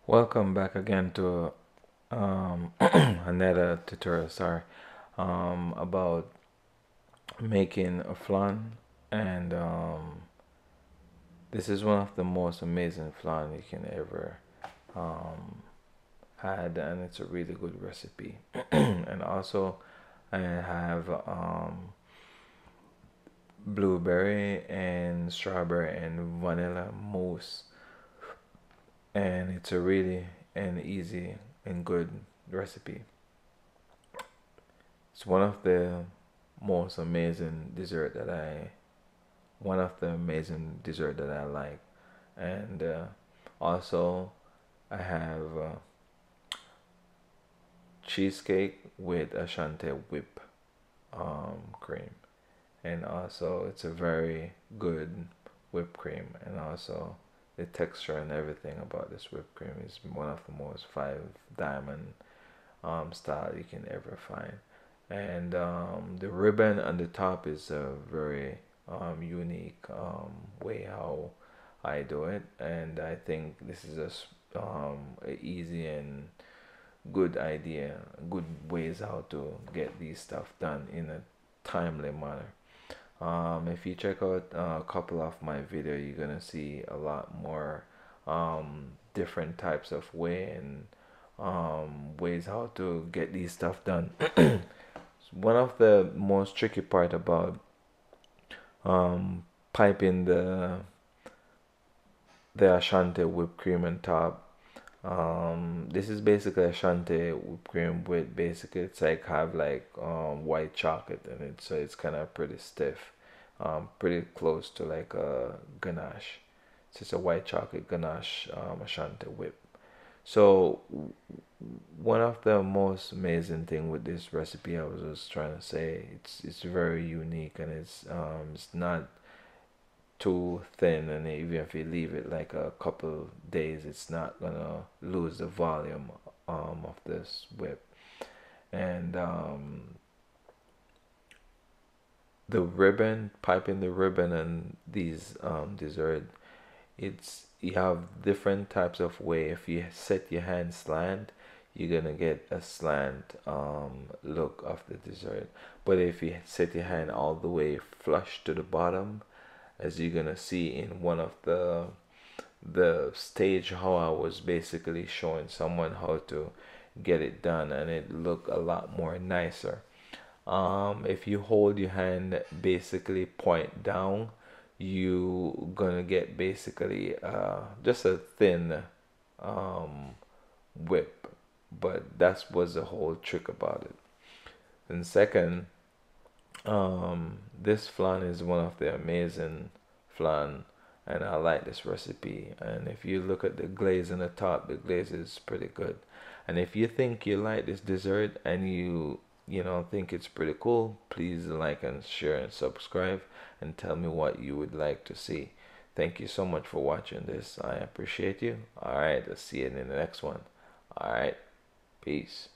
Welcome back again to another tutorial, sorry, about making a flan, and this is one of the most amazing flan you can ever um, had, and it's a really good recipe. And also, I have blueberry and strawberry and vanilla mousse, and it's a really and easy and good recipe. It's most amazing dessert that I, one of the amazing dessert that I like, and also I have cheesecake with Ashanti whip cream, and also it's a very good whipped cream, and also the texture and everything about this whipped cream is one of the most five diamond style you can ever find. And the ribbon on the top is a very unique way how I do it, and I think this is a easy and good idea, good ways how to get these stuff done in a timely manner. If you check out a couple of my video, you're gonna see a lot more different types of way and ways how to get these stuff done. One of the most tricky part about um, piping the Ashanti whipped cream on top. This is basically Ashanti whipped cream with basically it's like have like white chocolate in it, so it's kind of pretty stiff, pretty close to like a ganache. So it's a white chocolate ganache Ashanti whip. So one of the most amazing thing with this recipe, I was just trying to say, it's very unique, and it's not too thin, and even if you leave it like a couple days, it's not gonna lose the volume of this whip. And the ribbon, piping the ribbon and these dessert, it's you have different types of way. If you set your hand slant, you're gonna get a slant look of the dessert. But if you set your hand all the way flush to the bottom, as you're gonna see in one of the stage how I was basically showing someone how to get it done, and it look a lot more nicer. If you hold your hand basically point down, you gonna get basically just a thin um, whip, but that was the whole trick about it. And second, this flan is one of the amazing flan, and I like this recipe. And if you look at the glaze on the top, the glaze is pretty good. And if you think you like this dessert and you think it's pretty cool, please like and share and subscribe and tell me what you would like to see. Thank you so much for watching this. I appreciate you. All right, I'll see you in the next one. All right, peace.